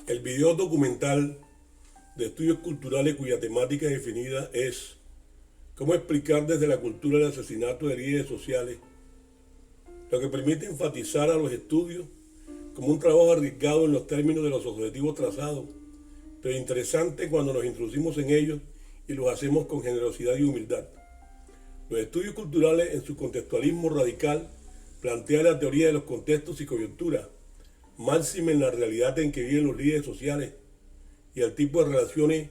El video documental de estudios culturales cuya temática definida es cómo explicar desde la cultura el asesinato de líderes sociales, lo que permite enfatizar a los estudios como un trabajo arriesgado en los términos de los objetivos trazados, pero interesante cuando nos introducimos en ellos y los hacemos con generosidad y humildad. Los estudios culturales en su contextualismo radical plantean la teoría de los contextos y coyunturas, máxima en la realidad en que viven los líderes sociales y el tipo de relaciones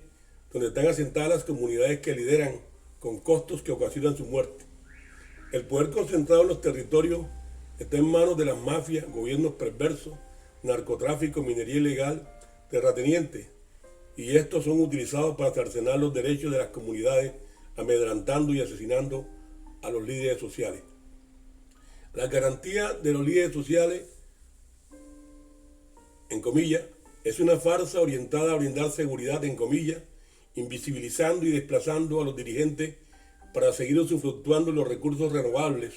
donde están asentadas las comunidades que lideran con costos que ocasionan su muerte. El poder concentrado en los territorios está en manos de las mafias, gobiernos perversos, narcotráfico, minería ilegal, terratenientes, y estos son utilizados para cercenar los derechos de las comunidades, amedrantando y asesinando a los líderes sociales. La garantía de los líderes sociales, en comillas, es una farsa orientada a brindar seguridad, en comillas, invisibilizando y desplazando a los dirigentes para seguir usufructuando los recursos renovables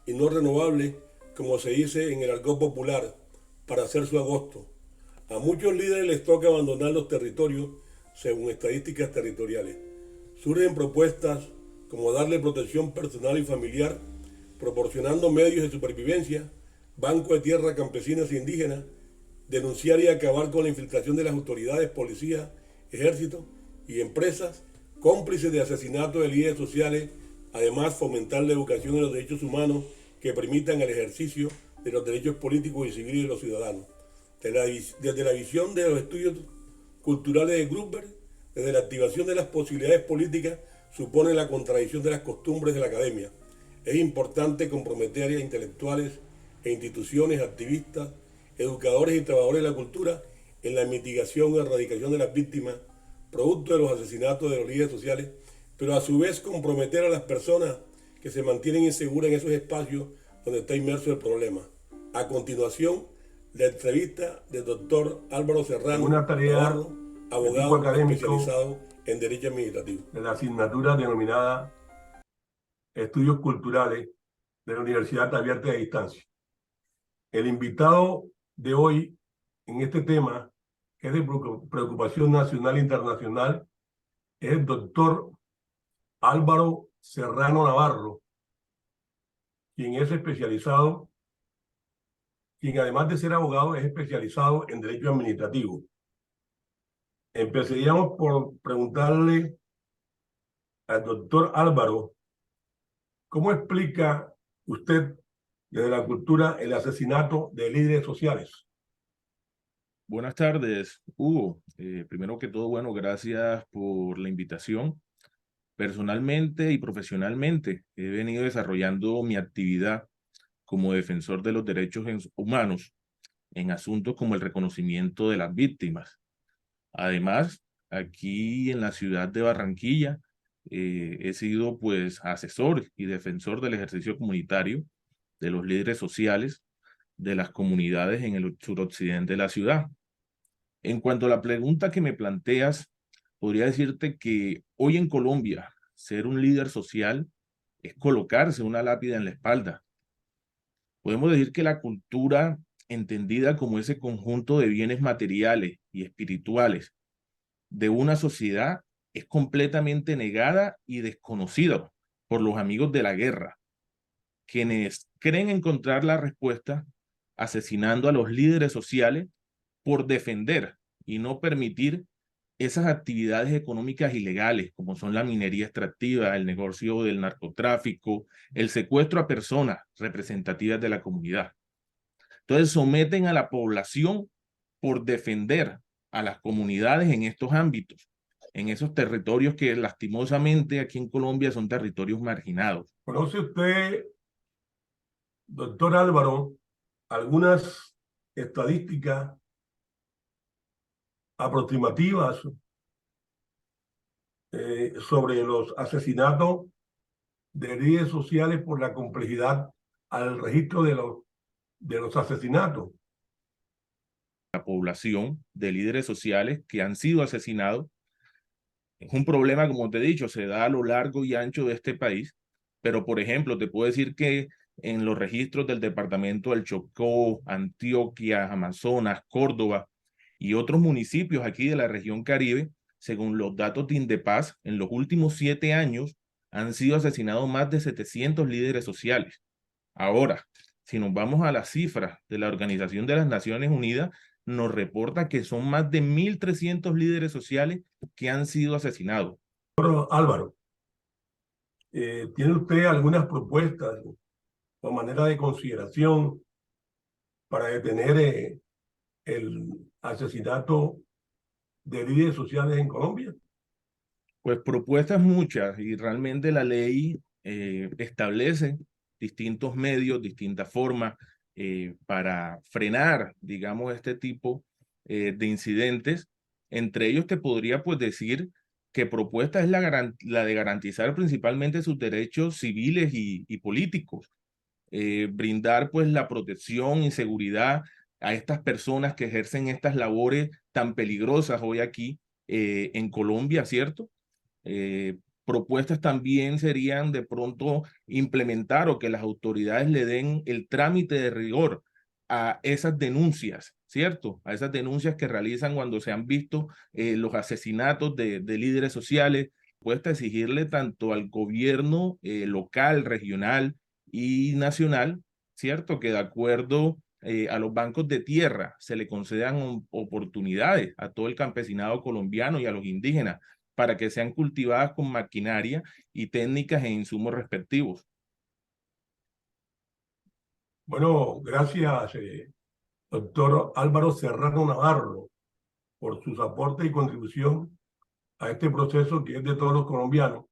y no renovables, como se dice en el argot popular, para hacer su agosto. A muchos líderes les toca abandonar los territorios según estadísticas territoriales. Surgen propuestas como darle protección personal y familiar, proporcionando medios de supervivencia, banco de tierra campesinas e indígenas, denunciar y acabar con la infiltración de las autoridades, policías, ejércitos y empresas, cómplices de asesinatos de líderes sociales, además fomentar la educación en los derechos humanos que permitan el ejercicio de los derechos políticos y civiles de los ciudadanos. Desde la visión de los estudios culturales de Gruber, desde la activación de las posibilidades políticas, supone la contradicción de las costumbres de la academia. Es importante comprometer a intelectuales e instituciones, activistas, educadores y trabajadores de la cultura en la mitigación y erradicación de las víctimas, producto de los asesinatos de los líderes sociales, pero a su vez comprometer a las personas que se mantienen inseguras en esos espacios donde está inmerso el problema. A continuación, la entrevista del doctor Álvaro Serrano Una tarea Navarro, de tipo abogado académico especializado en Derecho Administrativo. de la asignatura denominada Estudios Culturales de la Universidad Abierta de Distancia. El invitado de hoy en este tema, que es de preocupación nacional e internacional, es el doctor Álvaro Serrano Navarro, quien es especializado, quien además de ser abogado, es especializado en Derecho Administrativo. Empezaríamos por preguntarle al doctor Álvaro, ¿cómo explica usted desde la cultura el asesinato de líderes sociales? Buenas tardes, Hugo. Primero que todo, bueno, gracias por la invitación. Personalmente y profesionalmente he venido desarrollando mi actividad como defensor de los derechos humanos en asuntos como el reconocimiento de las víctimas. Además, aquí en la ciudad de Barranquilla he sido pues asesor y defensor del ejercicio comunitario de los líderes sociales de las comunidades en el suroccidente de la ciudad. En cuanto a la pregunta que me planteas, podría decirte que hoy en Colombia ser un líder social es colocarse una lápida en la espalda. Podemos decir que la cultura, entendida como ese conjunto de bienes materiales y espirituales de una sociedad, es completamente negada y desconocida por los amigos de la guerra, quienes creen encontrar la respuesta asesinando a los líderes sociales por defender y no permitir esas actividades económicas ilegales, como son la minería extractiva, el negocio del narcotráfico, el secuestro a personas representativas de la comunidad. Entonces someten a la población por defender a las comunidades en estos ámbitos, en esos territorios que lastimosamente aquí en Colombia son territorios marginados. ¿Conoce usted, doctor Álvaro, algunas estadísticas aproximativas sobre los asesinatos de líderes sociales por la complejidad al registro de los asesinatos? La población de líderes sociales que han sido asesinados es un problema, como te he dicho, se da a lo largo y ancho de este país, pero por ejemplo, te puedo decir que en los registros del departamento del Chocó, Antioquia, Amazonas, Córdoba, y otros municipios aquí de la región Caribe, según los datos de Indepaz, en los últimos 7 años han sido asesinados más de 700 líderes sociales. Ahora, si nos vamos a las cifras de la Organización de las Naciones Unidas, nos reporta que son más de 1.300 líderes sociales que han sido asesinados. Álvaro, ¿tiene usted algunas propuestas o manera de consideración para detener el asesinato de líderes sociales en Colombia? Pues propuestas muchas, y realmente la ley establece distintos medios, distintas formas para frenar, digamos, este tipo de incidentes. Entre ellos te podría pues decir que propuesta es la de garantizar principalmente sus derechos civiles y políticos, brindar pues la protección y seguridad a estas personas que ejercen estas labores tan peligrosas hoy aquí en Colombia, ¿cierto? Propuestas también serían de pronto implementar o que las autoridades le den el trámite de rigor a esas denuncias, ¿cierto? A esas denuncias que realizan cuando se han visto los asesinatos de líderes sociales. Propuesta exigirle tanto al gobierno local, regional y nacional, ¿cierto? Que de acuerdo a los bancos de tierra se le concedan oportunidades a todo el campesinado colombiano y a los indígenas para que sean cultivadas con maquinaria y técnicas e insumos respectivos. Bueno, gracias, doctor Álvaro Serrano Navarro, por sus aportes y contribución a este proceso que es de todos los colombianos.